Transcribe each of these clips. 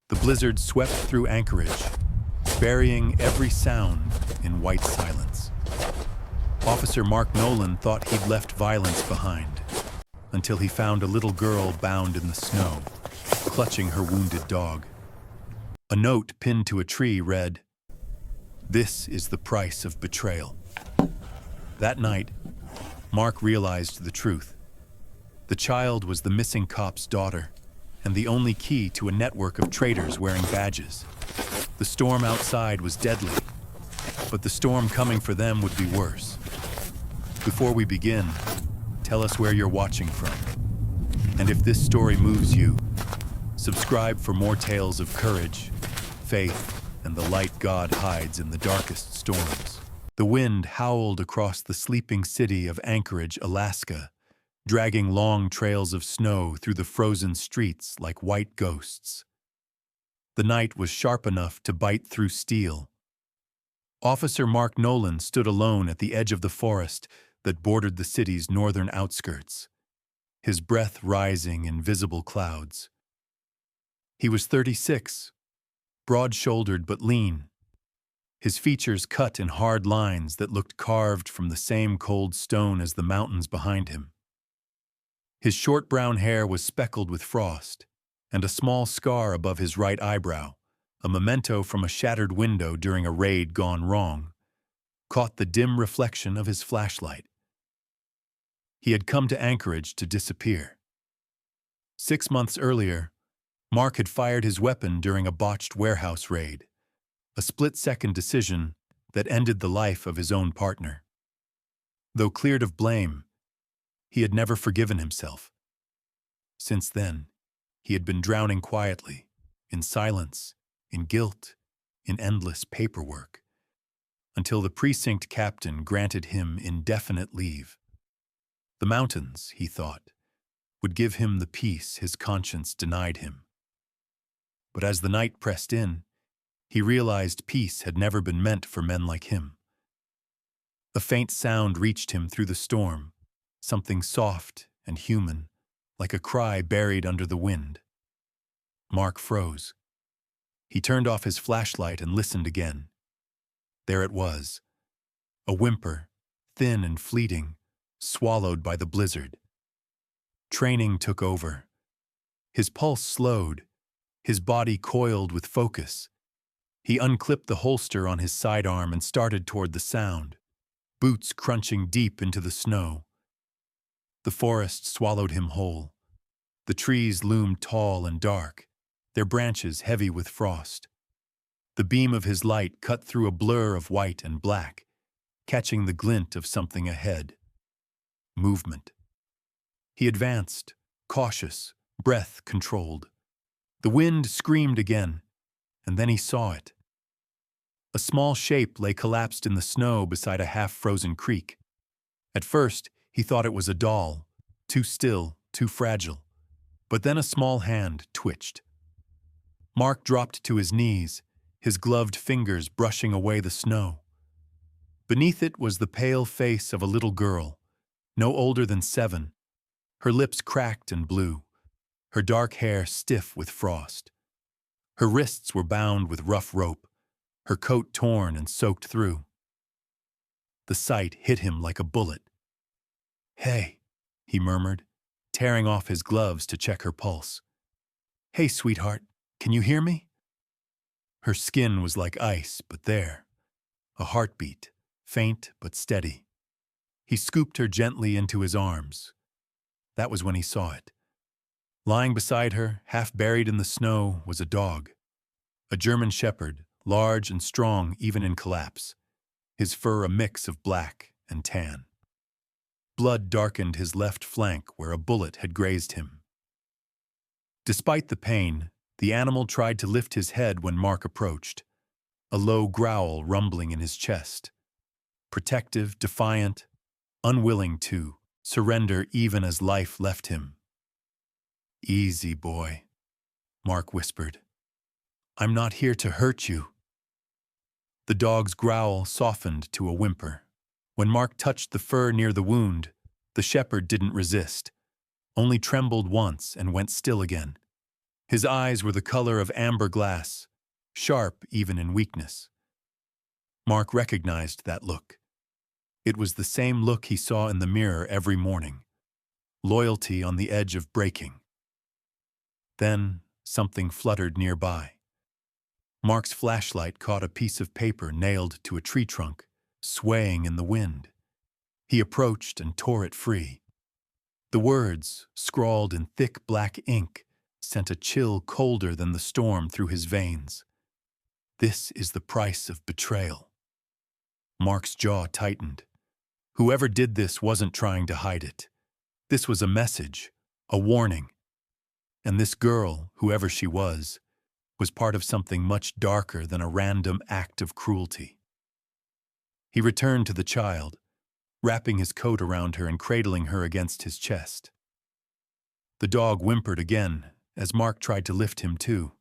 The blizzard swept through Anchorage, burying every sound in white silence. Officer Mark Nolan thought he'd left violence behind, until he found a little girl bound in the snow, clutching her wounded dog. A note pinned to a tree read, "This is the price of betrayal." That night, Mark realized the truth. The child was the missing cop's daughter, and the only key to a network of traitors wearing badges. The storm outside was deadly, but the storm coming for them would be worse. Before we begin, tell us where you're watching from. And if this story moves you, subscribe for more tales of courage, faith, and the light God hides in the darkest storms. The wind howled across the sleeping city of Anchorage, Alaska, dragging long trails of snow through the frozen streets like white ghosts. The night was sharp enough to bite through steel. Officer Mark Nolan stood alone at the edge of the forest that bordered the city's northern outskirts, his breath rising in visible clouds. He was 36, broad-shouldered but lean, his features cut in hard lines that looked carved from the same cold stone as the mountains behind him. His short brown hair was speckled with frost, and a small scar above his right eyebrow, a memento from a shattered window during a raid gone wrong, caught the dim reflection of his flashlight. He had come to Anchorage to disappear. 6 months earlier, Mark had fired his weapon during a botched warehouse raid, a split-second decision that ended the life of his own partner. Though cleared of blame, he had never forgiven himself. Since then, he had been drowning quietly, in silence, in guilt, in endless paperwork, until the precinct captain granted him indefinite leave. The mountains, he thought, would give him the peace his conscience denied him. But as the night pressed in, he realized peace had never been meant for men like him. A faint sound reached him through the storm, something soft and human, like a cry buried under the wind. Mark froze. He turned off his flashlight and listened again. There it was, a whimper, thin and fleeting, swallowed by the blizzard. Training took over. His pulse slowed, his body coiled with focus. He unclipped the holster on his sidearm and started toward the sound, boots crunching deep into the snow. The forest swallowed him whole. The trees loomed tall and dark, their branches heavy with frost. The beam of his light cut through a blur of white and black, catching the glint of something ahead. Movement. He advanced, cautious, breath controlled. The wind screamed again, and then he saw it. A small shape lay collapsed in the snow beside a half-frozen creek. At first, he thought it was a doll, too still, too fragile. But then a small hand twitched. Mark dropped to his knees, his gloved fingers brushing away the snow. Beneath it was the pale face of a little girl, no older than 7, her lips cracked and blue, her dark hair stiff with frost. Her wrists were bound with rough rope, her coat torn and soaked through. The sight hit him like a bullet. "Hey," he murmured, tearing off his gloves to check her pulse. "Hey, sweetheart, can you hear me?" Her skin was like ice, but there. A heartbeat, faint but steady. He scooped her gently into his arms. That was when he saw it. Lying beside her, half buried in the snow, was a dog. A German shepherd, large and strong even in collapse, his fur a mix of black and tan. Blood darkened his left flank where a bullet had grazed him. Despite the pain, the animal tried to lift his head when Mark approached, a low growl rumbling in his chest. Protective, defiant, unwilling to surrender even as life left him. "Easy, boy," Mark whispered. "I'm not here to hurt you." The dog's growl softened to a whimper. When Mark touched the fur near the wound, the shepherd didn't resist, only trembled once and went still again. His eyes were the color of amber glass, sharp even in weakness. Mark recognized that look. It was the same look he saw in the mirror every morning, loyalty on the edge of breaking. Then something fluttered nearby. Mark's flashlight caught a piece of paper nailed to a tree trunk, swaying in the wind. He approached and tore it free. The words, scrawled in thick black ink, sent a chill colder than the storm through his veins. This is the price of betrayal. Mark's jaw tightened. Whoever did this wasn't trying to hide it. This was a message, a warning. And this girl, whoever she was part of something much darker than a random act of cruelty. He returned to the child, wrapping his coat around her and cradling her against his chest. The dog whimpered again as Mark tried to lift him too.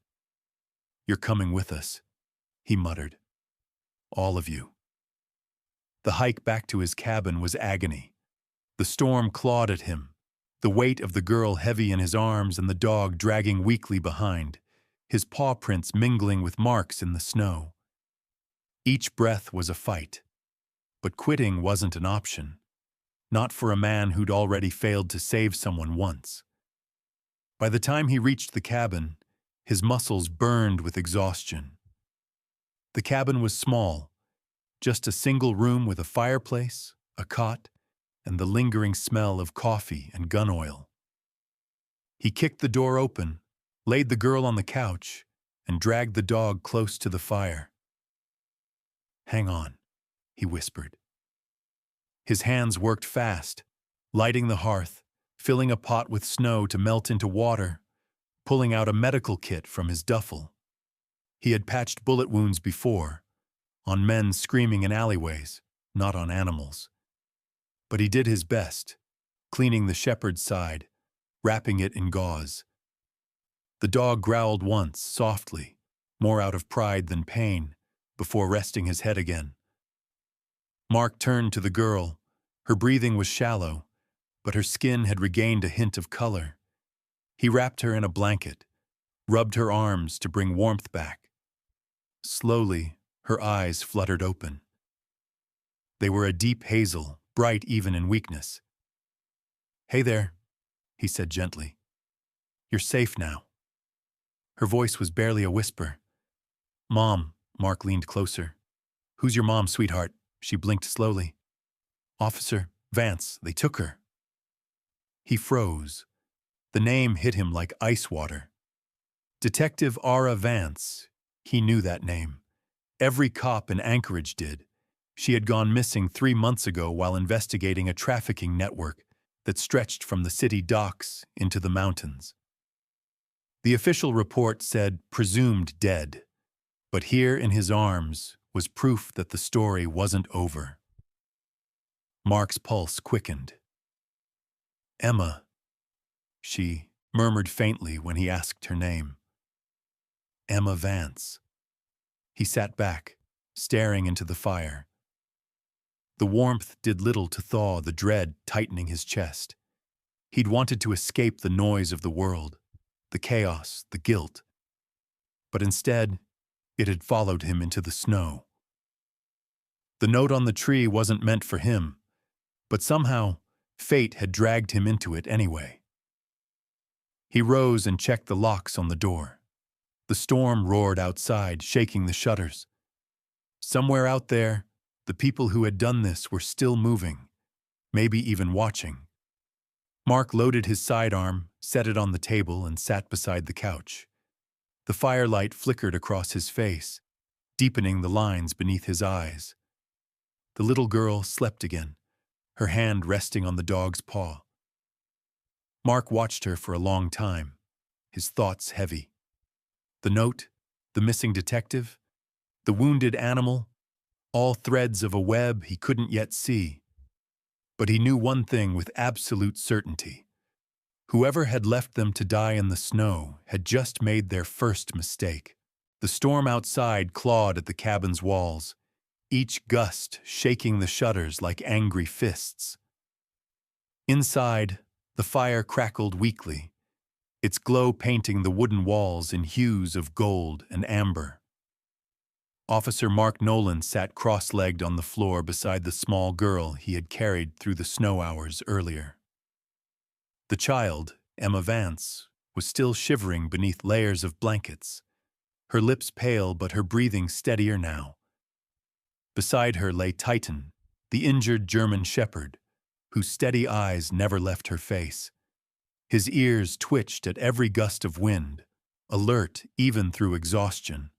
"You're coming with us," he muttered. "All of you." The hike back to his cabin was agony. The storm clawed at him, the weight of the girl heavy in his arms and the dog dragging weakly behind, his paw prints mingling with marks in the snow. Each breath was a fight, but quitting wasn't an option, not for a man who'd already failed to save someone once. By the time he reached the cabin, his muscles burned with exhaustion. The cabin was small, just a single room with a fireplace, a cot, and the lingering smell of coffee and gun oil. He kicked the door open, laid the girl on the couch, and dragged the dog close to the fire. "Hang on," he whispered. His hands worked fast, lighting the hearth, filling a pot with snow to melt into water, pulling out a medical kit from his duffel. He had patched bullet wounds before, on men screaming in alleyways, not on animals. But he did his best, cleaning the shepherd's side, wrapping it in gauze. The dog growled once, softly, more out of pride than pain, before resting his head again. Mark turned to the girl. Her breathing was shallow, but her skin had regained a hint of color. He wrapped her in a blanket, rubbed her arms to bring warmth back. Slowly, her eyes fluttered open. They were a deep hazel, bright even in weakness. "Hey there," he said gently. "You're safe now." Her voice was barely a whisper. "Mom," Mark leaned closer. "Who's your mom, sweetheart?" She blinked slowly. "Officer Vance, they took her." He froze. The name hit him like ice water. Detective Ara Vance. He knew that name. Every cop in Anchorage did. She had gone missing 3 months ago while investigating a trafficking network that stretched from the city docks into the mountains. The official report said presumed dead, but here in his arms was proof that the story wasn't over. Mark's pulse quickened. "Emma," she murmured faintly when he asked her name. "Emma Vance." He sat back, staring into the fire. The warmth did little to thaw the dread tightening his chest. He'd wanted to escape the noise of the world, the chaos, the guilt. But instead, it had followed him into the snow. The note on the tree wasn't meant for him, but somehow, fate had dragged him into it anyway. He rose and checked the locks on the door. The storm roared outside, shaking the shutters. Somewhere out there, the people who had done this were still moving, maybe even watching. Mark loaded his sidearm, set it on the table, and sat beside the couch. The firelight flickered across his face, deepening the lines beneath his eyes. The little girl slept again, her hand resting on the dog's paw. Mark watched her for a long time, his thoughts heavy. The note, the missing detective, the wounded animal, all threads of a web he couldn't yet see. But he knew one thing with absolute certainty. Whoever had left them to die in the snow had just made their first mistake. The storm outside clawed at the cabin's walls, each gust shaking the shutters like angry fists. Inside, the fire crackled weakly, its glow painting the wooden walls in hues of gold and amber. Officer Mark Nolan sat cross-legged on the floor beside the small girl he had carried through the snow hours earlier. The child, Emma Vance, was still shivering beneath layers of blankets, her lips pale but her breathing steadier now. Beside her lay Titan, the injured German shepherd, whose steady eyes never left her face. His ears twitched at every gust of wind, alert even through exhaustion.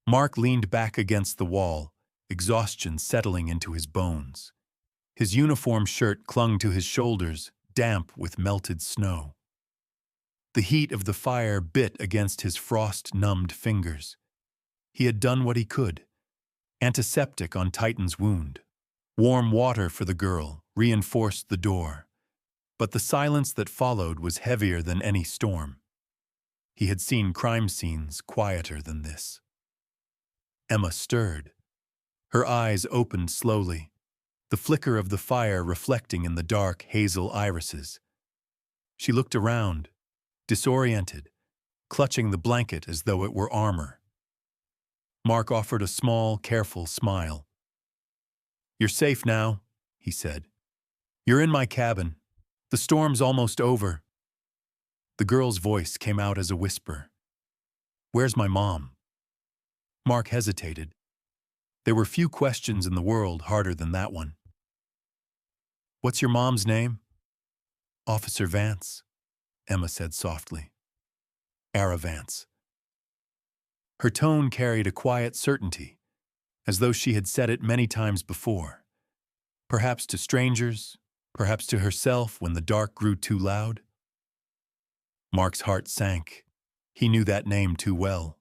Mark leaned back against the wall, exhaustion settling into his bones. His uniform shirt clung to his shoulders, damp with melted snow. The heat of the fire bit against his frost-numbed fingers. He had done what he could. Antiseptic on Titan's wound. Warm water for the girl reinforced the door. But the silence that followed was heavier than any storm. He had seen crime scenes quieter than this. Emma stirred. Her eyes opened slowly, the flicker of the fire reflecting in the dark hazel irises. She looked around, disoriented, clutching the blanket as though it were armor. Mark offered a small, careful smile. "You're safe now," he said. "You're in my cabin. The storm's almost over." The girl's voice came out as a whisper. "Where's my mom?" Mark hesitated. There were few questions in the world harder than that one. "What's your mom's name?" "Officer Vance," Emma said softly. "Ara Vance." Her tone carried a quiet certainty, as though she had said it many times before. Perhaps to strangers, perhaps to herself when the dark grew too loud. Mark's heart sank. He knew that name too well.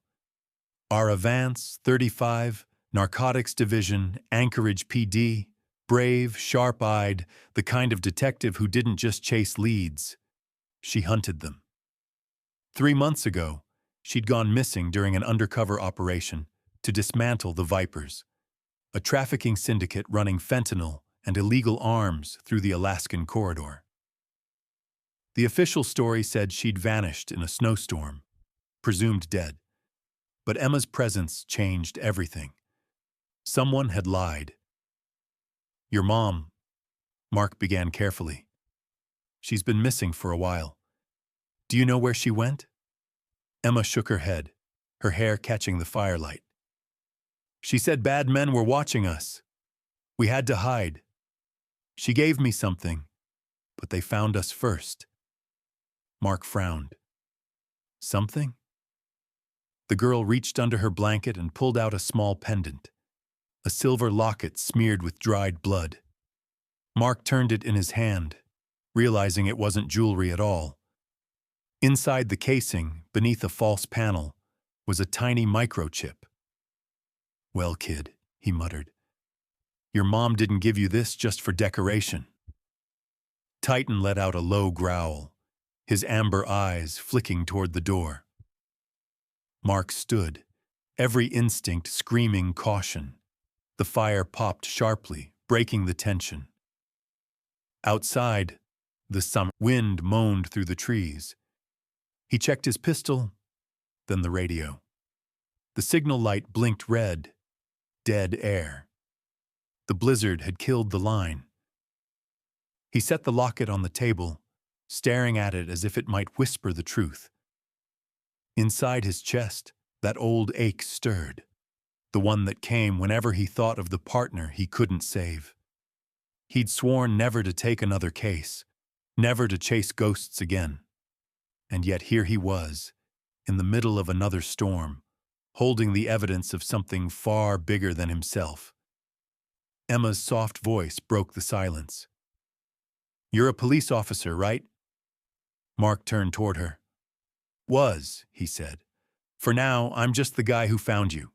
Ara Vance, 35, Narcotics Division, Anchorage PD, brave, sharp-eyed, the kind of detective who didn't just chase leads. She hunted them. 3 months ago, she'd gone missing during an undercover operation to dismantle the Vipers, a trafficking syndicate running fentanyl and illegal arms through the Alaskan corridor. The official story said she'd vanished in a snowstorm, presumed dead. But Emma's presence changed everything. Someone had lied. "Your mom," Mark began carefully. "She's been missing for a while. Do you know where she went?" Emma shook her head, her hair catching the firelight. "She said bad men were watching us. We had to hide. She gave me something, but they found us first." Mark frowned. "Something?" The girl reached under her blanket and pulled out a small pendant, a silver locket smeared with dried blood. Mark turned it in his hand, realizing it wasn't jewelry at all. Inside the casing, beneath a false panel, was a tiny microchip. "Well, kid," he muttered, "your mom didn't give you this just for decoration." Titan let out a low growl, his amber eyes flicking toward the door. Mark stood, every instinct screaming caution. The fire popped sharply, breaking the tension. Outside, the summer wind moaned through the trees. He checked his pistol, then the radio. The signal light blinked red, dead air. The blizzard had killed the line. He set the locket on the table, staring at it as if it might whisper the truth. Inside his chest, that old ache stirred, the one that came whenever he thought of the partner he couldn't save. He'd sworn never to take another case, never to chase ghosts again. And yet here he was, in the middle of another storm, holding the evidence of something far bigger than himself. Emma's soft voice broke the silence. "You're a police officer, right?" Mark turned toward her. "Was," he said. "For now, I'm just the guy who found you."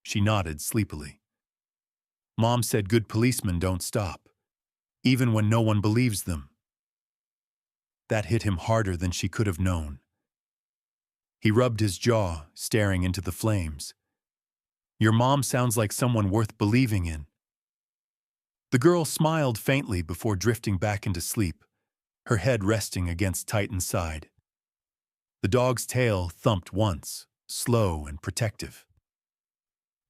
She nodded sleepily. "Mom said good policemen don't stop, even when no one believes them." That hit him harder than she could have known. He rubbed his jaw, staring into the flames. "Your mom sounds like someone worth believing in." The girl smiled faintly before drifting back into sleep, her head resting against Titan's side. The dog's tail thumped once, slow and protective.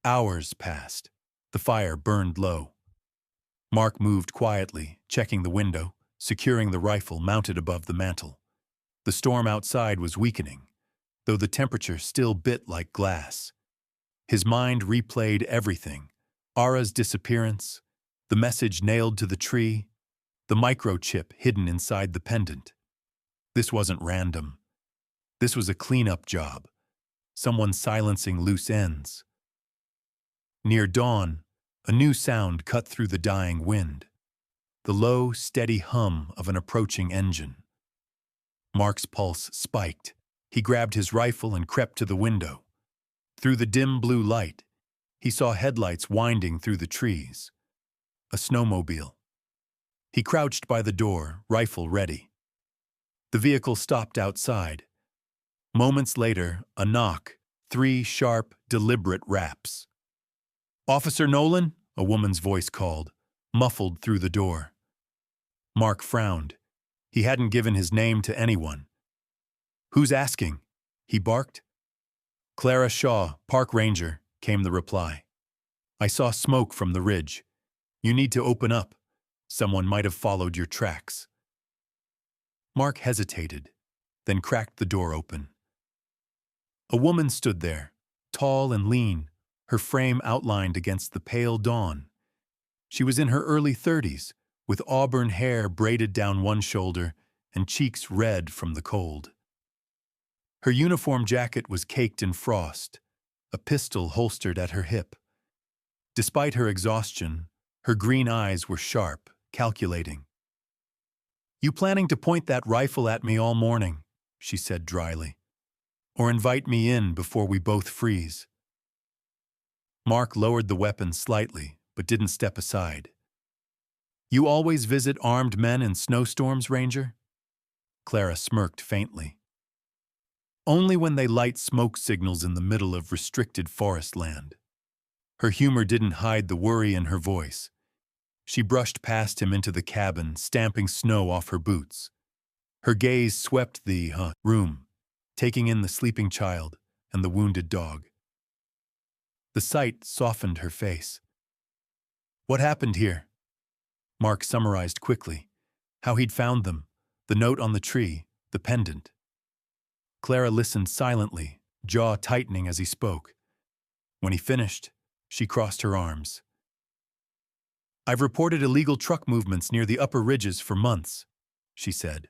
Hours passed. The fire burned low. Mark moved quietly, checking the window, securing the rifle mounted above the mantel. The storm outside was weakening, though the temperature still bit like glass. His mind replayed everything: Ara's disappearance, the message nailed to the tree, the microchip hidden inside the pendant. This wasn't random. This was a cleanup job, someone silencing loose ends. Near dawn, a new sound cut through the dying wind: the low, steady hum of an approaching engine. Mark's pulse spiked. He grabbed his rifle and crept to the window. Through the dim blue light, he saw headlights winding through the trees. A snowmobile. He crouched by the door, rifle ready. The vehicle stopped outside. Moments later, a knock, 3 sharp, deliberate raps. "Officer Nolan?" a woman's voice called, muffled through the door. Mark frowned. He hadn't given his name to anyone. "Who's asking?" he barked. "Clara Shaw, park ranger," came the reply. "I saw smoke from the ridge. You need to open up. Someone might have followed your tracks." Mark hesitated, then cracked the door open. A woman stood there, tall and lean, her frame outlined against the pale dawn. She was in her early 30s, with auburn hair braided down one shoulder and cheeks red from the cold. Her uniform jacket was caked in frost, a pistol holstered at her hip. Despite her exhaustion, her green eyes were sharp, calculating. "You planning to point that rifle at me all morning?" she said dryly. "Or invite me in before we both freeze?" Mark lowered the weapon slightly, but didn't step aside. "You always visit armed men in snowstorms, Ranger?" Clara smirked faintly. "Only when they light smoke signals in the middle of restricted forest land." Her humor didn't hide the worry in her voice. She brushed past him into the cabin, stamping snow off her boots. Her gaze swept the room, taking in the sleeping child and the wounded dog. The sight softened her face. "What happened here?" Mark summarized quickly. How he'd found them, the note on the tree, the pendant. Clara listened silently, jaw tightening as he spoke. When he finished, she crossed her arms. "I've reported illegal truck movements near the upper ridges for months," she said.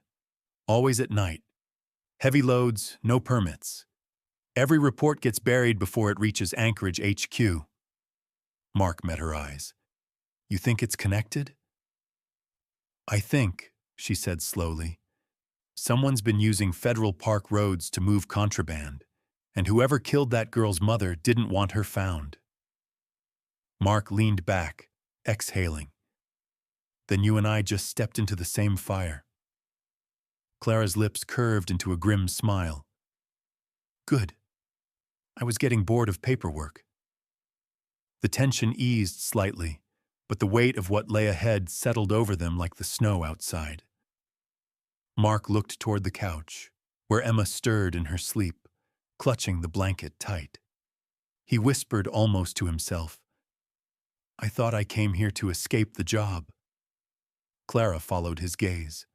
"Always at night. Heavy loads, no permits. Every report gets buried before it reaches Anchorage HQ." Mark met her eyes. "You think it's connected?" "I think," she said slowly, "someone's been using federal park roads to move contraband, and whoever killed that girl's mother didn't want her found." Mark leaned back, exhaling. "Then you and I just stepped into the same fire." Clara's lips curved into a grim smile. "Good. I was getting bored of paperwork." The tension eased slightly, but the weight of what lay ahead settled over them like the snow outside. Mark looked toward the couch, where Emma stirred in her sleep, clutching the blanket tight. He whispered almost to himself, "I thought I came here to escape the job." Clara followed his gaze.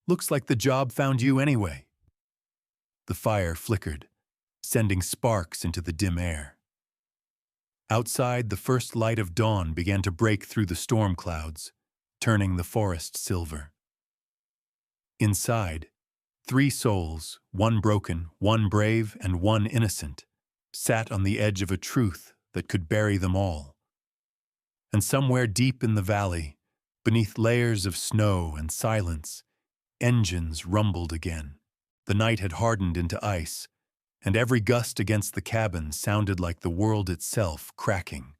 "Looks like the job found you anyway." The fire flickered, sending sparks into the dim air. Outside, the first light of dawn began to break through the storm clouds, turning the forest silver. Inside, 3 souls, one broken, one brave, and one innocent, sat on the edge of a truth that could bury them all. And somewhere deep in the valley, beneath layers of snow and silence, engines rumbled again. The night had hardened into ice, and every gust against the cabin sounded like the world itself cracking.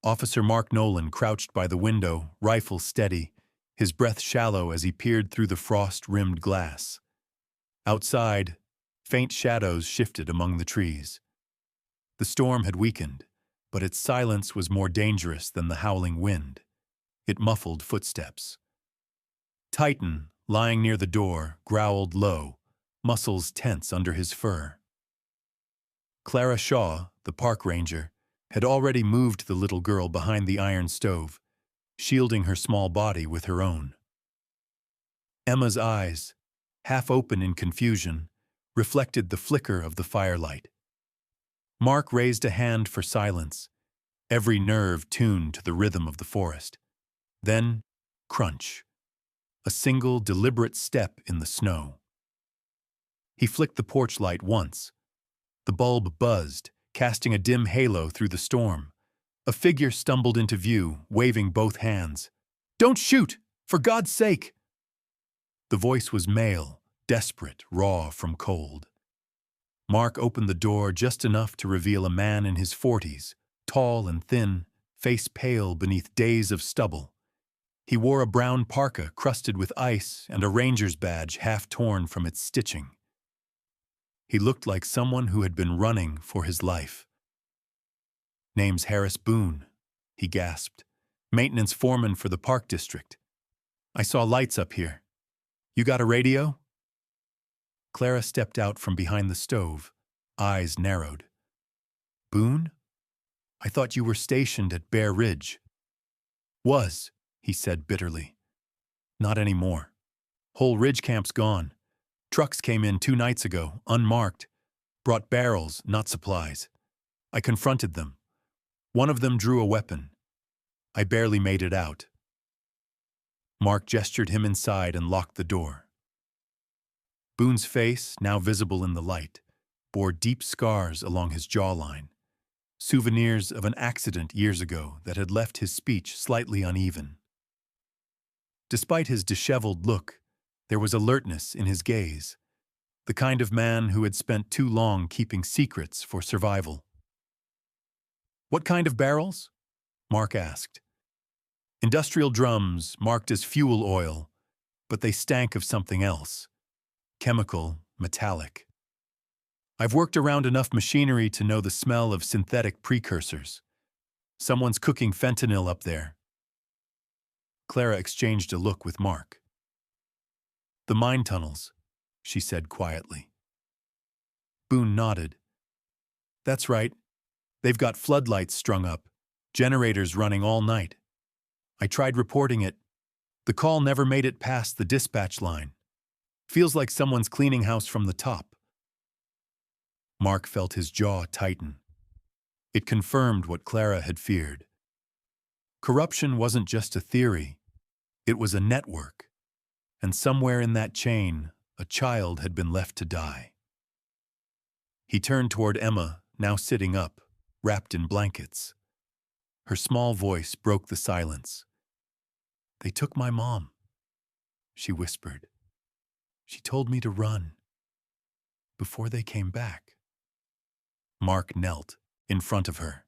Officer Mark Nolan crouched by the window, rifle steady, his breath shallow as he peered through the frost-rimmed glass. Outside, faint shadows shifted among the trees. The storm had weakened, but its silence was more dangerous than the howling wind. It muffled footsteps. Titan, lying near the door, growled low, muscles tense under his fur. Clara Shaw, the park ranger, had already moved the little girl behind the iron stove, shielding her small body with her own. Emma's eyes, half open in confusion, reflected the flicker of the firelight. Mark raised a hand for silence, every nerve tuned to the rhythm of the forest. Then, crunch. A single, deliberate step in the snow. He flicked the porch light once. The bulb buzzed, casting a dim halo through the storm. A figure stumbled into view, waving both hands. "Don't shoot! For God's sake!" The voice was male, desperate, raw from cold. Mark opened the door just enough to reveal a man in his 40s, tall and thin, face pale beneath days of stubble. He wore a brown parka crusted with ice and a ranger's badge half torn from its stitching. He looked like someone who had been running for his life. "Name's Harris Boone," he gasped, "maintenance foreman for the park district. I saw lights up here. You got a radio?" Clara stepped out from behind the stove, eyes narrowed. "Boone? I thought you were stationed at Bear Ridge." "Was," he said bitterly. "Not anymore. Whole ridge camp's gone. Trucks came in 2 nights ago, unmarked. Brought barrels, not supplies. I confronted them. One of them drew a weapon. I barely made it out." Mark gestured him inside and locked the door. Boone's face, now visible in the light, bore deep scars along his jawline, souvenirs of an accident years ago that had left his speech slightly uneven. Despite his disheveled look, there was alertness in his gaze, the kind of man who had spent too long keeping secrets for survival. "What kind of barrels?" Mark asked. "Industrial drums marked as fuel oil, but they stank of something else. Chemical, metallic. I've worked around enough machinery to know the smell of synthetic precursors. Someone's cooking fentanyl up there." Clara exchanged a look with Mark. "The mine tunnels," she said quietly. Boone nodded. "That's right. They've got floodlights strung up, generators running all night. I tried reporting it. The call never made it past the dispatch line. Feels like someone's cleaning house from the top." Mark felt his jaw tighten. It confirmed what Clara had feared. Corruption wasn't just a theory. It was a network. And somewhere in that chain, a child had been left to die. He turned toward Emma, now sitting up, wrapped in blankets. Her small voice broke the silence. "They took my mom," she whispered. "She told me to run. Before they came back." Mark knelt in front of her.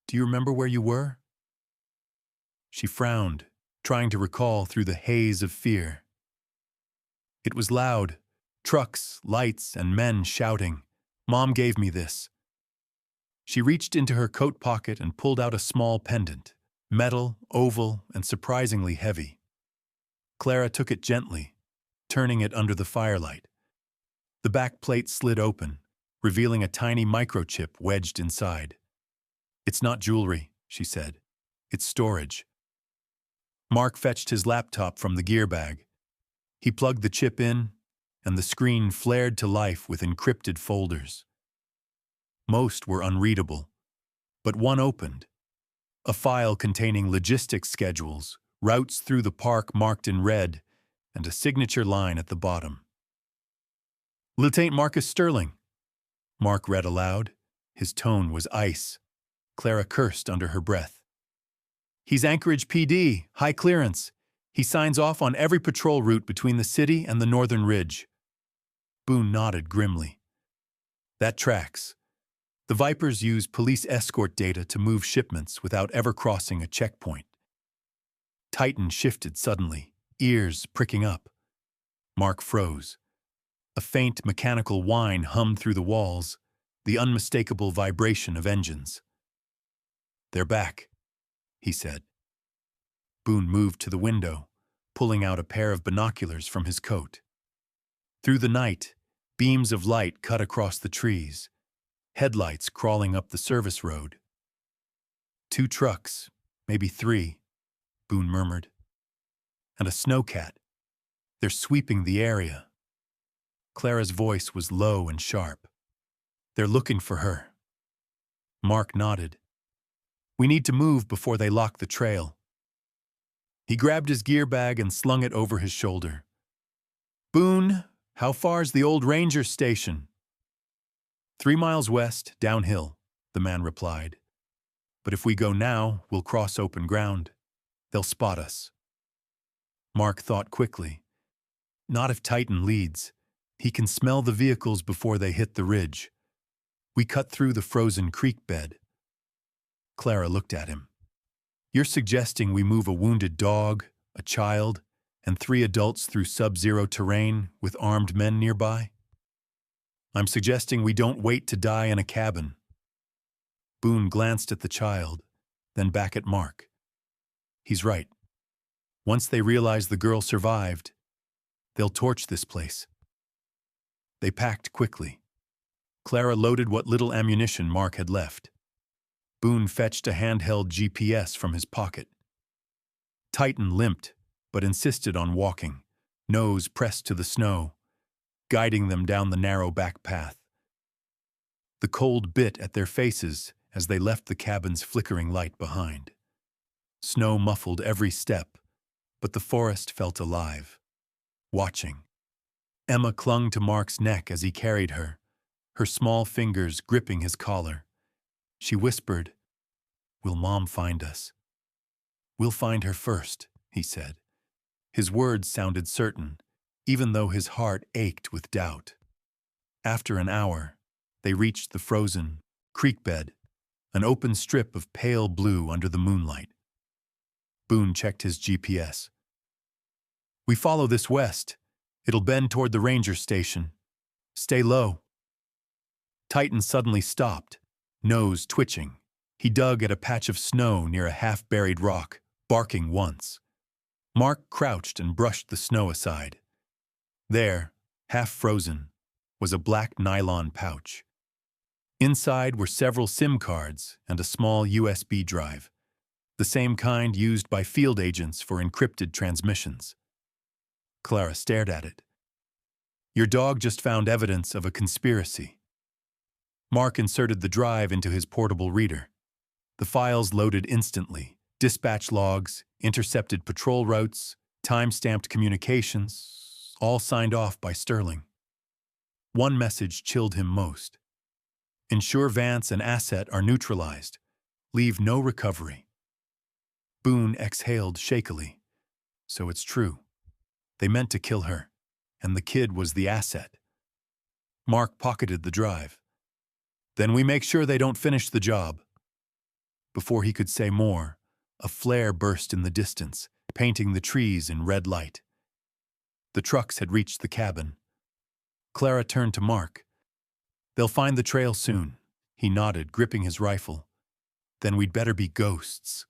"Do you remember where you were?" She frowned, trying to recall through the haze of fear. "It was loud. Trucks, lights, and men shouting. Mom gave me this." She reached into her coat pocket and pulled out a small pendant, metal, oval, and surprisingly heavy. Clara took it gently, turning it under the firelight. The back plate slid open, revealing a tiny microchip wedged inside. "It's not jewelry," she said. "It's storage." Mark fetched his laptop from the gear bag. He plugged the chip in, and the screen flared to life with encrypted folders. Most were unreadable, but one opened. A file containing logistics schedules, routes through the park marked in red, and a signature line at the bottom. "Lieutenant Marcus Sterling," Mark read aloud. His tone was ice. Clara cursed under her breath. "He's Anchorage PD, high clearance. He signs off on every patrol route between the city and the northern ridge." Boone nodded grimly. "That tracks. The Vipers use police escort data to move shipments without ever crossing a checkpoint." Titan shifted suddenly, ears pricking up. Mark froze. A faint mechanical whine hummed through the walls, the unmistakable vibration of engines. "They're back," he said. Boone moved to the window, pulling out a pair of binoculars from his coat. Through the night, beams of light cut across the trees, headlights crawling up the service road. 2 trucks, maybe 3, Boone murmured. And a snowcat. They're sweeping the area. Clara's voice was low and sharp. They're looking for her. Mark nodded. We need to move before they lock the trail. He grabbed his gear bag and slung it over his shoulder. Boone, how far's the old ranger station? 3 miles west, downhill, the man replied. But if we go now, we'll cross open ground. They'll spot us. Mark thought quickly. Not if Titan leads. He can smell the vehicles before they hit the ridge. We cut through the frozen creek bed. Clara looked at him. You're suggesting we move a wounded dog, a child, and 3 adults through sub-zero terrain with armed men nearby? I'm suggesting we don't wait to die in a cabin. Boone glanced at the child, then back at Mark. He's right. Once they realize the girl survived, they'll torch this place. They packed quickly. Clara loaded what little ammunition Mark had left. Boone fetched a handheld GPS from his pocket. Titan limped, but insisted on walking, nose pressed to the snow, guiding them down the narrow back path. The cold bit at their faces as they left the cabin's flickering light behind. Snow muffled every step, but the forest felt alive, watching. Emma clung to Mark's neck as he carried her, her small fingers gripping his collar. She whispered, "Will Mom find us?" "We'll find her first," he said. His words sounded certain, even though his heart ached with doubt. After an hour, they reached the frozen creek bed, an open strip of pale blue under the moonlight. Boone checked his GPS. "We follow this west. It'll bend toward the ranger station. Stay low." Titan suddenly stopped, nose twitching. He dug at a patch of snow near a half-buried rock, barking once. Mark crouched and brushed the snow aside. There, half frozen, was a black nylon pouch. Inside were several SIM cards and a small USB drive, the same kind used by field agents for encrypted transmissions. Clara stared at it. "Your dog just found evidence of a conspiracy." Mark inserted the drive into his portable reader. The files loaded instantly: dispatch logs, intercepted patrol routes, time-stamped communications, all signed off by Sterling. One message chilled him most. "Ensure Vance and Asset are neutralized. Leave no recovery." Boone exhaled shakily. So it's true. They meant to kill her, and the kid was the asset. Mark pocketed the drive. "Then we make sure they don't finish the job." Before he could say more, a flare burst in the distance, painting the trees in red light. The trucks had reached the cabin. Clara turned to Mark. "They'll find the trail soon." He nodded, gripping his rifle. "Then we'd better be ghosts."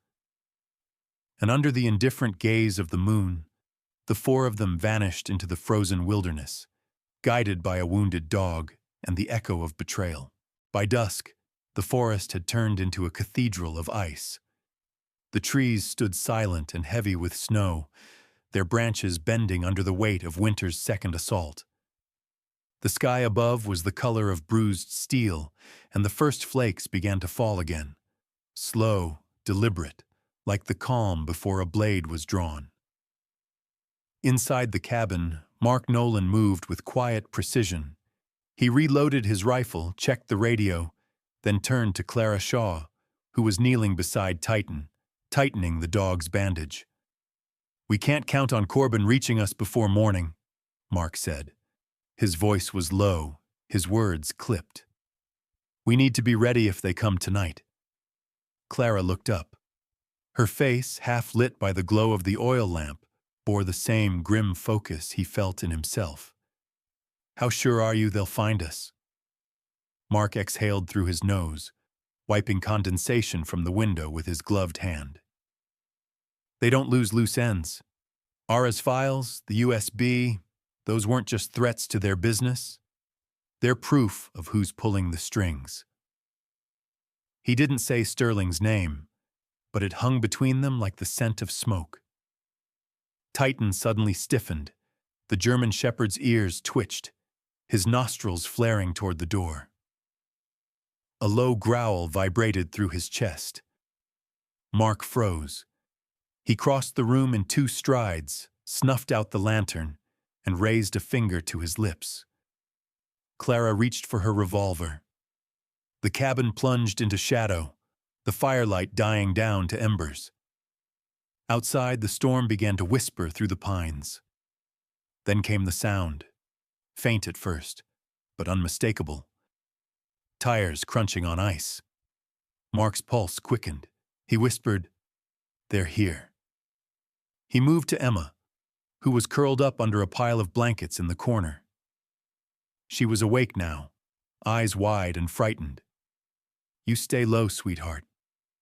And under the indifferent gaze of the moon, the 4 of them vanished into the frozen wilderness, guided by a wounded dog and the echo of betrayal. By dusk, the forest had turned into a cathedral of ice. The trees stood silent and heavy with snow, their branches bending under the weight of winter's second assault. The sky above was the color of bruised steel, and the first flakes began to fall again, slow, deliberate, like the calm before a blade was drawn. Inside the cabin, Mark Nolan moved with quiet precision. He reloaded his rifle, checked the radio, then turned to Clara Shaw, who was kneeling beside Titan, tightening the dog's bandage. "We can't count on Corbin reaching us before morning," Mark said. His voice was low, his words clipped. "We need to be ready if they come tonight." Clara looked up. Her face, half lit by the glow of the oil lamp, bore the same grim focus he felt in himself. "How sure are you they'll find us?" Mark exhaled through his nose, wiping condensation from the window with his gloved hand. "They don't lose loose ends. Ara's files, the USB, those weren't just threats to their business. They're proof of who's pulling the strings. He didn't say Sterling's name, but it hung between them like the scent of smoke. Titan suddenly stiffened. The German shepherd's ears twitched, his nostrils flaring toward the door. A low growl vibrated through his chest. Mark froze. He crossed the room in 2 strides, snuffed out the lantern, and raised a finger to his lips. Clara reached for her revolver. The cabin plunged into shadow, the firelight dying down to embers. Outside, the storm began to whisper through the pines. Then came the sound, faint at first, but unmistakable. Tires crunching on ice. Mark's pulse quickened. He whispered, "They're here." He moved to Emma, who was curled up under a pile of blankets in the corner. She was awake now, eyes wide and frightened. "You stay low, sweetheart,"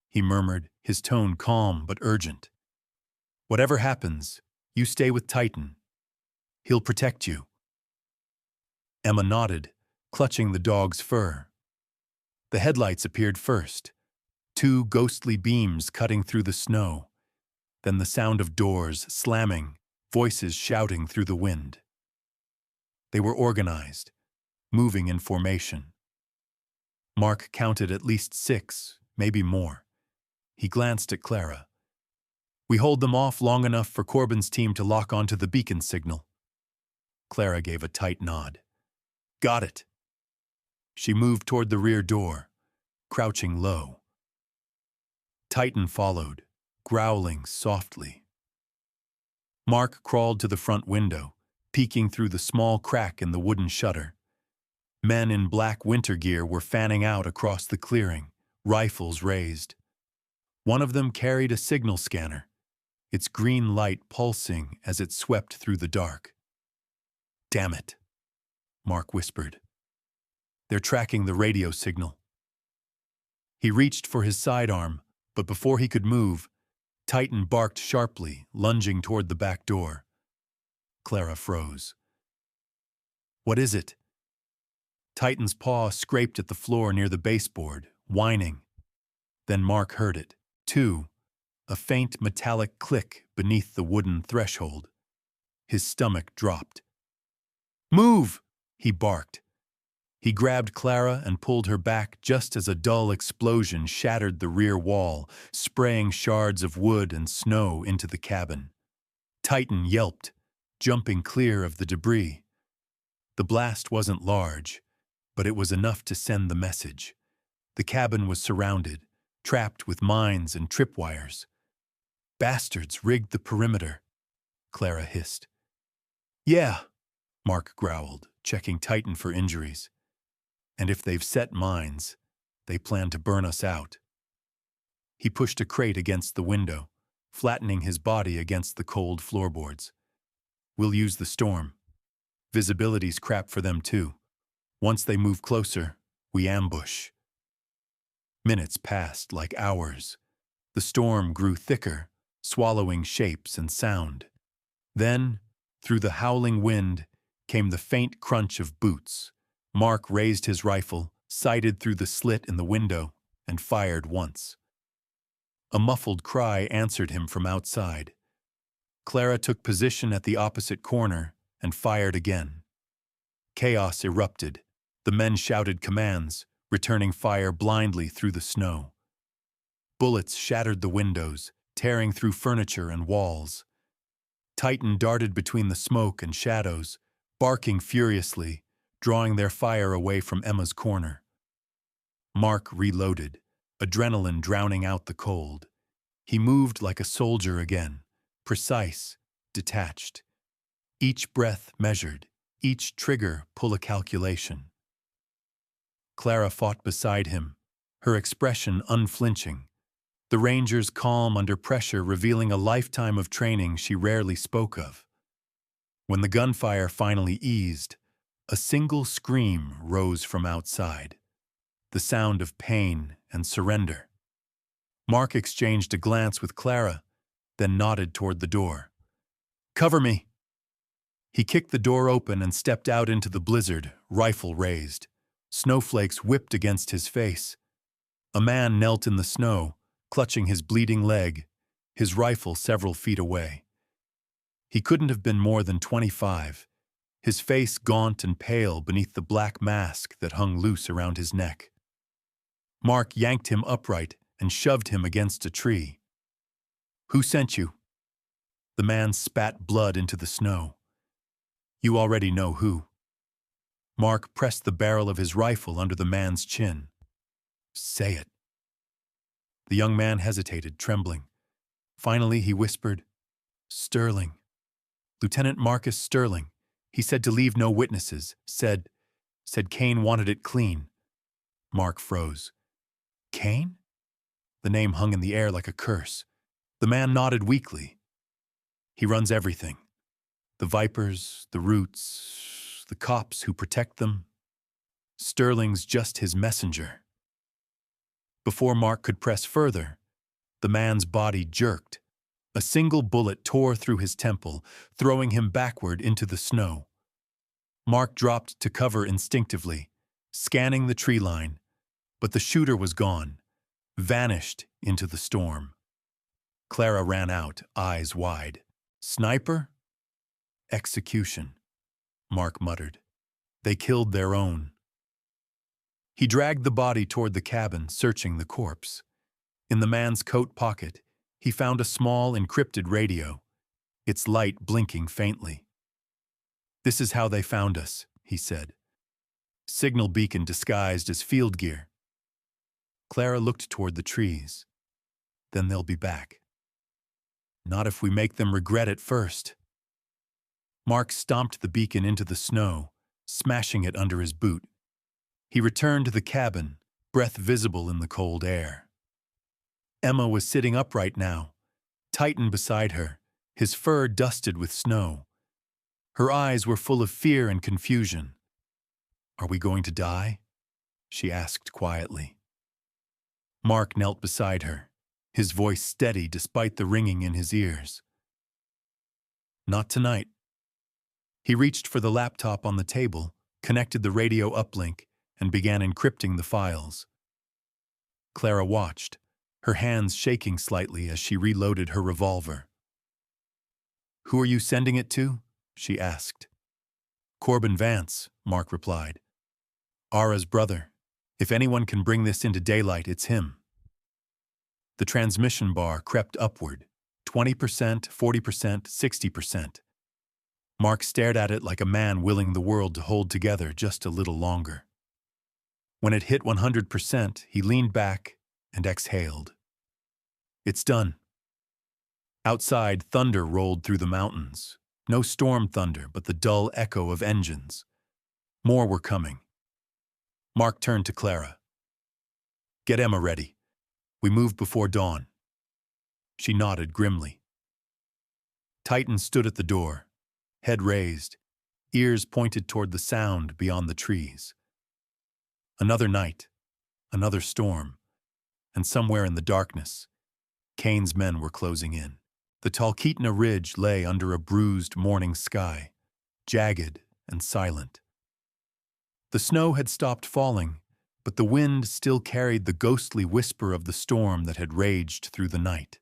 he murmured, his tone calm but urgent. "Whatever happens, you stay with Titan. He'll protect you." Emma nodded, clutching the dog's fur. The headlights appeared first, 2 ghostly beams cutting through the snow, then the sound of doors slamming, voices shouting through the wind. They were organized, moving in formation. Mark counted at least 6, maybe more. He glanced at Clara. "We hold them off long enough for Corbin's team to lock onto the beacon signal." Clara gave a tight nod. "Got it." She moved toward the rear door, crouching low. Titan followed, growling softly. Mark crawled to the front window, peeking through the small crack in the wooden shutter. Men in black winter gear were fanning out across the clearing, rifles raised. One of them carried a signal scanner, its green light pulsing as it swept through the dark. "Damn it," Mark whispered. "They're tracking the radio signal." He reached for his sidearm, but before he could move, Titan barked sharply, lunging toward the back door. Clara froze. "What is it?" Titan's paw scraped at the floor near the baseboard, whining. Then Mark heard it, too, a faint metallic click beneath the wooden threshold. His stomach dropped. "Move!" he barked. He grabbed Clara and pulled her back just as a dull explosion shattered the rear wall, spraying shards of wood and snow into the cabin. Titan yelped, jumping clear of the debris. The blast wasn't large, but it was enough to send the message. The cabin was surrounded, trapped with mines and tripwires. "Bastards rigged the perimeter," Clara hissed. "Yeah," Mark growled, checking Titan for injuries. "And if they've set mines, they plan to burn us out." He pushed a crate against the window, flattening his body against the cold floorboards. "We'll use the storm. Visibility's crap for them too. Once they move closer, we ambush." Minutes passed like hours. The storm grew thicker, swallowing shapes and sound. Then, through the howling wind, came the faint crunch of boots. Mark raised his rifle, sighted through the slit in the window, and fired once. A muffled cry answered him from outside. Clara took position at the opposite corner and fired again. Chaos erupted. The men shouted commands, returning fire blindly through the snow. Bullets shattered the windows, tearing through furniture and walls. Titan darted between the smoke and shadows, barking furiously, drawing their fire away from Emma's corner. Mark reloaded, adrenaline drowning out the cold. He moved like a soldier again, precise, detached. Each breath measured, each trigger pull a calculation. Clara fought beside him, her expression unflinching, the Ranger's calm under pressure revealing a lifetime of training she rarely spoke of. When the gunfire finally eased, a single scream rose from outside, the sound of pain and surrender. Mark exchanged a glance with Clara, then nodded toward the door. Cover me! He kicked the door open and stepped out into the blizzard, rifle raised. Snowflakes whipped against his face. A man knelt in the snow, clutching his bleeding leg, his rifle several feet away. He couldn't have been more than 25, his face gaunt and pale beneath the black mask that hung loose around his neck. Mark yanked him upright and shoved him against a tree. "Who sent you?" The man spat blood into the snow. "You already know who." Mark pressed the barrel of his rifle under the man's chin. "Say it." The young man hesitated, trembling. Finally, he whispered, "Sterling. Lieutenant Marcus Sterling. He said to leave no witnesses. Said Kane wanted it clean." Mark froze. "Kane?" The name hung in the air like a curse. The man nodded weakly. "He runs everything. The Vipers, the Roots, the cops who protect them. Sterling's just his messenger." Before Mark could press further, the man's body jerked. A single bullet tore through his temple, throwing him backward into the snow. Mark dropped to cover instinctively, scanning the tree line, but the shooter was gone, vanished into the storm. Clara ran out, eyes wide. "Sniper?" "Execution," Mark muttered. "They killed their own." He dragged the body toward the cabin, searching the corpse. In the man's coat pocket, he found a small encrypted radio, its light blinking faintly. "This is how they found us," he said. "Signal beacon disguised as field gear." Clara looked toward the trees. "Then they'll be back." "Not if we make them regret it first." Mark stomped the beacon into the snow, smashing it under his boot. He returned to the cabin, breath visible in the cold air. Emma was sitting upright now, Titan beside her, his fur dusted with snow. Her eyes were full of fear and confusion. "Are we going to die?" she asked quietly. Mark knelt beside her, his voice steady despite the ringing in his ears. "Not tonight." He reached for the laptop on the table, connected the radio uplink, and began encrypting the files. Clara watched, her hands shaking slightly as she reloaded her revolver. "Who are you sending it to?" she asked. "Corbin Vance," Mark replied. "Ara's brother. If anyone can bring this into daylight, it's him." The transmission bar crept upward, 20%, 40%, 60%. Mark stared at it like a man willing the world to hold together just a little longer. When it hit 100%, he leaned back and exhaled. "It's done." Outside, thunder rolled through the mountains. No storm thunder, but the dull echo of engines. More were coming. Mark turned to Clara. "Get Emma ready. We move before dawn." She nodded grimly. Titan stood at the door, head raised, ears pointed toward the sound beyond the trees. Another night, another storm, and somewhere in the darkness, Kane's men were closing in. The Talkeetna Ridge lay under a bruised morning sky, jagged and silent. The snow had stopped falling, but the wind still carried the ghostly whisper of the storm that had raged through the night.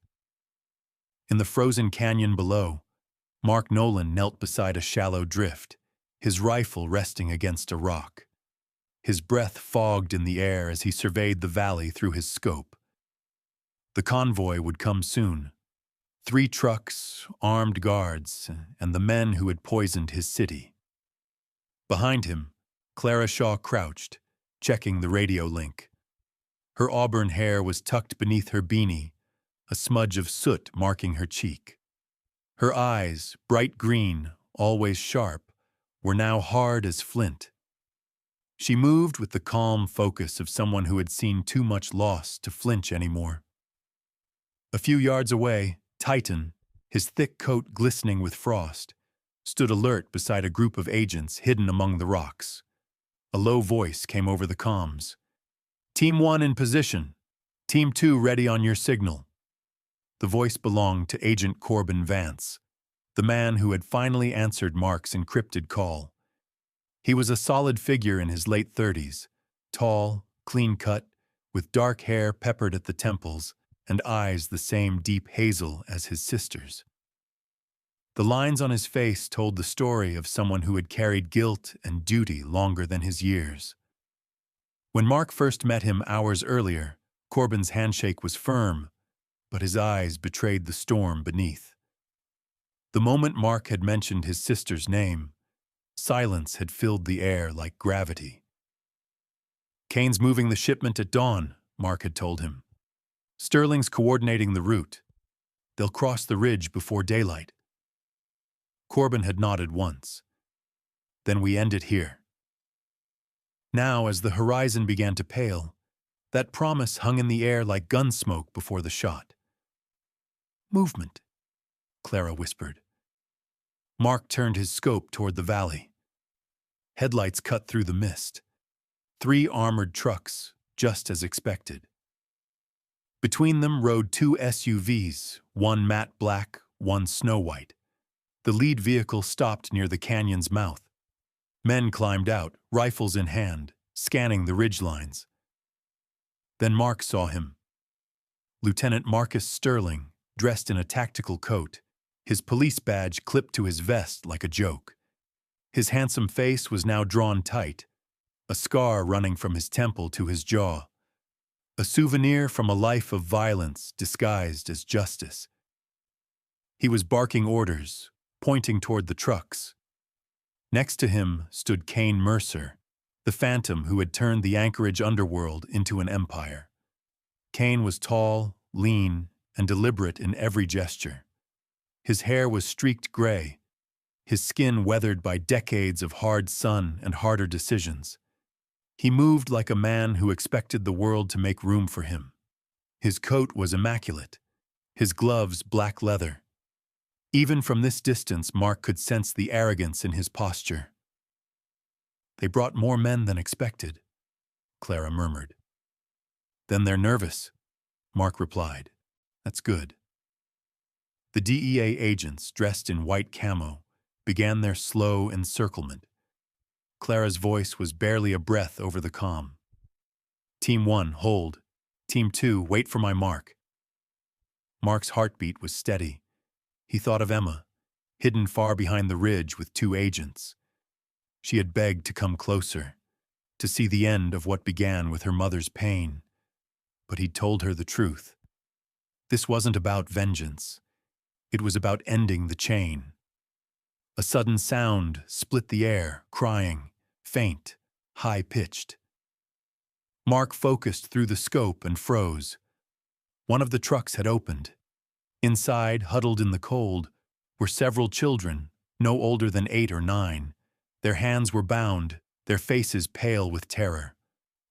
In the frozen canyon below, Mark Nolan knelt beside a shallow drift, his rifle resting against a rock. His breath fogged in the air as he surveyed the valley through his scope. The convoy would come soon. 3 trucks, armed guards, and the men who had poisoned his city. Behind him, Clara Shaw crouched, checking the radio link. Her auburn hair was tucked beneath her beanie, a smudge of soot marking her cheek. Her eyes, bright green, always sharp, were now hard as flint. She moved with the calm focus of someone who had seen too much loss to flinch anymore. A few yards away, Titan, his thick coat glistening with frost, stood alert beside a group of agents hidden among the rocks. A low voice came over the comms. "Team 1 in position. Team 2 ready on your signal." The voice belonged to Agent Corbin Vance. the man who had finally answered Mark's encrypted call. He was a solid figure in his late 30s, tall, clean-cut, with dark hair peppered at the temples and eyes the same deep hazel as his sister's. The lines on his face told the story of someone who had carried guilt and duty longer than his years. When Mark first met him hours earlier, Corbin's handshake was firm, but his eyes betrayed the storm beneath. The moment Mark had mentioned his sister's name, silence had filled the air like gravity. "Kane's moving the shipment at dawn," Mark had told him. "Sterling's coordinating the route. They'll cross the ridge before daylight." Corbin had nodded once. "Then we end it here." Now, as the horizon began to pale, that promise hung in the air like gun smoke before the shot. "Movement," Clara whispered. Mark turned his scope toward the valley. Headlights cut through the mist. 3 armored trucks, just as expected. Between them rode 2 SUVs, one matte black, one snow white. The lead vehicle stopped near the canyon's mouth. Men climbed out, rifles in hand, scanning the ridgelines. Then Mark saw him. Lieutenant Marcus Sterling, dressed in a tactical coat, his police badge clipped to his vest like a joke. His handsome face was now drawn tight, a scar running from his temple to his jaw. A souvenir from a life of violence disguised as justice. He was barking orders, pointing toward the trucks. Next to him stood Kane Mercer, the phantom who had turned the Anchorage underworld into an empire. Kane was tall, lean, and deliberate in every gesture. His hair was streaked gray, his skin weathered by decades of hard sun and harder decisions. He moved like a man who expected the world to make room for him. His coat was immaculate, his gloves black leather. Even from this distance, Mark could sense the arrogance in his posture. "They brought more men than expected," Clara murmured. "Then they're nervous," Mark replied. "That's good." The DEA agents, dressed in white camo, began their slow encirclement. Clara's voice was barely a breath over the comm. "Team 1, hold. Team 2, wait for my mark." Mark's heartbeat was steady. He thought of Emma, hidden far behind the ridge with 2 agents. She had begged to come closer, to see the end of what began with her mother's pain. But he'd told her the truth. This wasn't about vengeance. It was about ending the chain. A sudden sound split the air, crying, faint, high-pitched. Mark focused through the scope and froze. One of the trucks had opened. Inside, huddled in the cold, were several children, no older than 8 or 9. Their hands were bound, their faces pale with terror.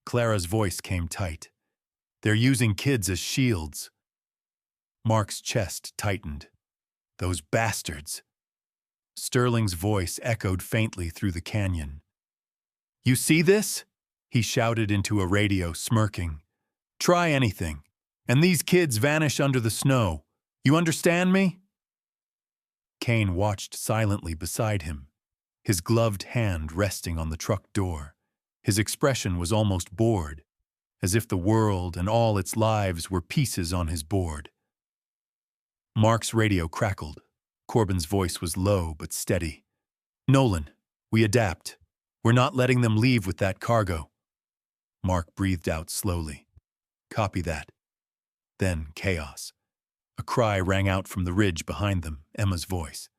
Clara's voice came tight. "They're using kids as shields." Mark's chest tightened. "Those bastards." Sterling's voice echoed faintly through the canyon. "You see this?" he shouted into a radio, smirking. "Try anything, and these kids vanish under the snow. You understand me?" Kane watched silently beside him, his gloved hand resting on the truck door. His expression was almost bored, as if the world and all its lives were pieces on his board. Mark's radio crackled. Corbin's voice was low but steady. "Nolan, we adapt. We're not letting them leave with that cargo." Mark breathed out slowly. "Copy that." Then chaos. A cry rang out from the ridge behind them, Emma's voice.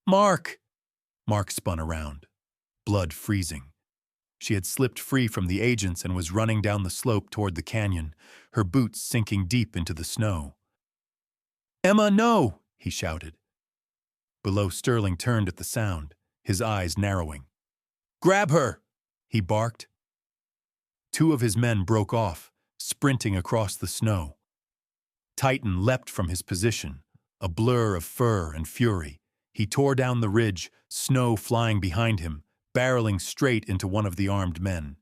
"Mark!" Mark spun around, blood freezing. She had slipped free from the agents and was running down the slope toward the canyon, her boots sinking deep into the snow. "Emma, no!" he shouted. Below, Sterling turned at the sound, his eyes narrowing. "Grab her!" he barked. 2 of his men broke off, sprinting across the snow. Titan leapt from his position, a blur of fur and fury. He tore down the ridge, snow flying behind him, barreling straight into one of the armed men.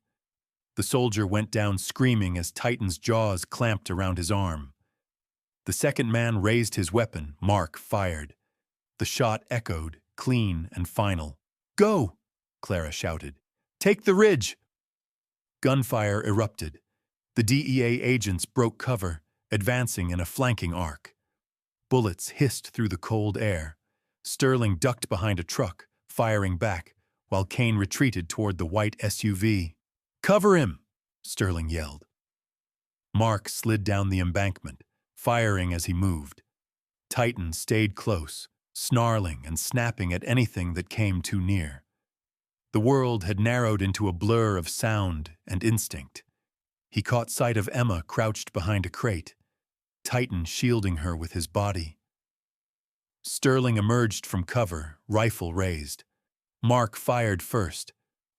The soldier went down screaming as Titan's jaws clamped around his arm. The second man raised his weapon. Mark fired. The shot echoed, clean and final. "Go!" Clara shouted. "Take the ridge!" Gunfire erupted. The DEA agents broke cover, advancing in a flanking arc. Bullets hissed through the cold air. Sterling ducked behind a truck, firing back, while Kane retreated toward the white SUV. "Cover him!" Sterling yelled. Mark slid down the embankment, firing as he moved. Titan stayed close, snarling and snapping at anything that came too near. The world had narrowed into a blur of sound and instinct. He caught sight of Emma crouched behind a crate, Titan shielding her with his body. Sterling emerged from cover, rifle raised. Mark fired first.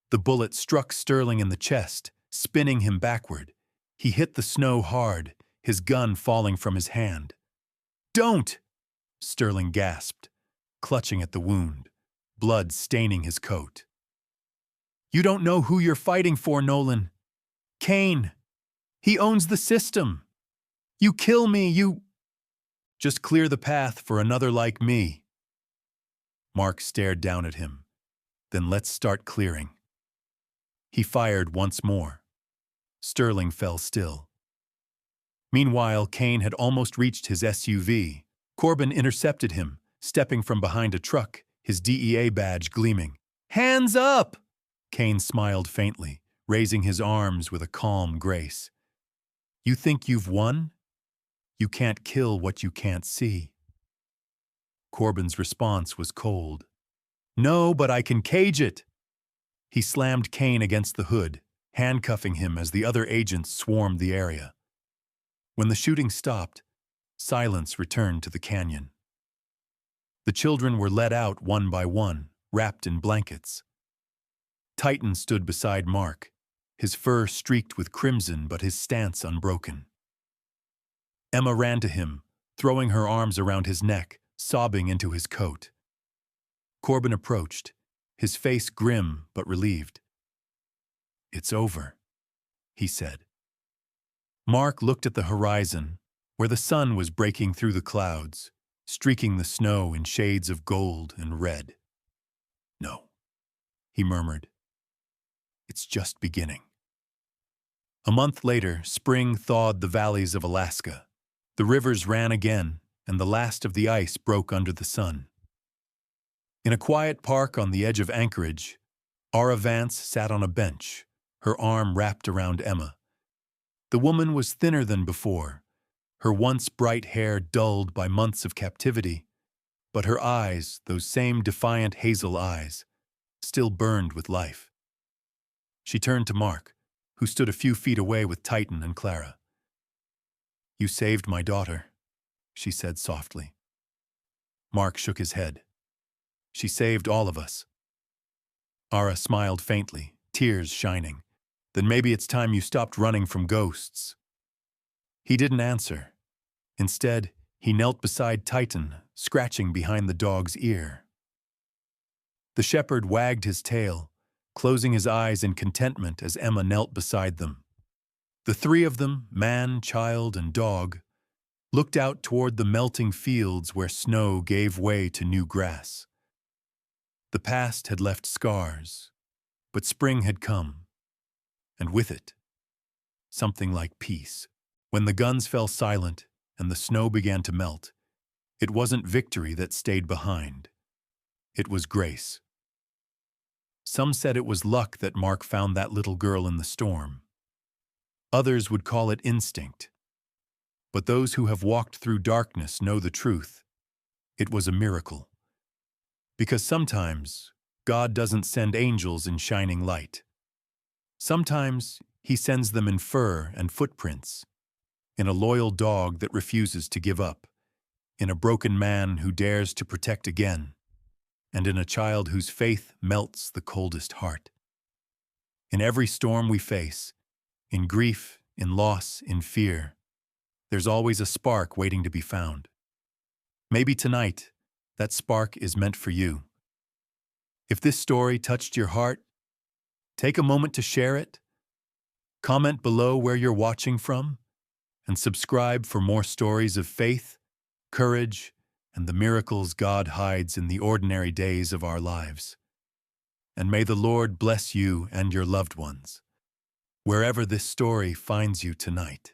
The bullet struck Sterling in the chest, spinning him backward. He hit the snow hard, his gun falling from his hand. "Don't!" Sterling gasped, clutching at the wound, blood staining his coat. "You don't know who you're fighting for, Nolan. Kane. He owns the system. You kill me, you—" "Just clear the path for another like me." Mark stared down at him. "Then let's start clearing." He fired once more. Sterling fell still. Meanwhile, Kane had almost reached his SUV. Corbin intercepted him, stepping from behind a truck, his DEA badge gleaming. "Hands up!" Kane smiled faintly, raising his arms with a calm grace. "You think you've won? You can't kill what you can't see." Corbin's response was cold. "No, but I can cage it." He slammed Kane against the hood, handcuffing him as the other agents swarmed the area. When the shooting stopped, silence returned to the canyon. The children were let out one by one, wrapped in blankets. Titan stood beside Mark, his fur streaked with crimson but his stance unbroken. Emma ran to him, throwing her arms around his neck, sobbing into his coat. Corbin approached, his face grim but relieved. "It's over," he said. Mark looked at the horizon, where the sun was breaking through the clouds, streaking the snow in shades of gold and red. "No," he murmured. "It's just beginning." A month later, spring thawed the valleys of Alaska. The rivers ran again, and the last of the ice broke under the sun. In a quiet park on the edge of Anchorage, Aura Vance sat on a bench, her arm wrapped around Emma. The woman was thinner than before, her once bright hair dulled by months of captivity, but her eyes, those same defiant hazel eyes, still burned with life. She turned to Mark, who stood a few feet away with Titan and Clara. "You saved my daughter," she said softly. Mark shook his head. "She saved all of us." Aura smiled faintly, tears shining. "Then maybe it's time you stopped running from ghosts." He didn't answer. Instead, he knelt beside Titan, scratching behind the dog's ear. The shepherd wagged his tail, closing his eyes in contentment as Emma knelt beside them. The three of them, man, child, and dog, looked out toward the melting fields where snow gave way to new grass. The past had left scars, but spring had come, and with it, something like peace. When the guns fell silent and the snow began to melt, it wasn't victory that stayed behind. It was grace. Some said it was luck that Mark found that little girl in the storm. Others would call it instinct. But those who have walked through darkness know the truth. It was a miracle. Because sometimes God doesn't send angels in shining light. Sometimes He sends them in fur and footprints, in a loyal dog that refuses to give up, in a broken man who dares to protect again, and in a child whose faith melts the coldest heart. In every storm we face, in grief, in loss, in fear, there's always a spark waiting to be found. Maybe tonight, that spark is meant for you. If this story touched your heart, take a moment to share it, comment below where you're watching from, and subscribe for more stories of faith, courage, and the miracles God hides in the ordinary days of our lives. And may the Lord bless you and your loved ones, wherever this story finds you tonight.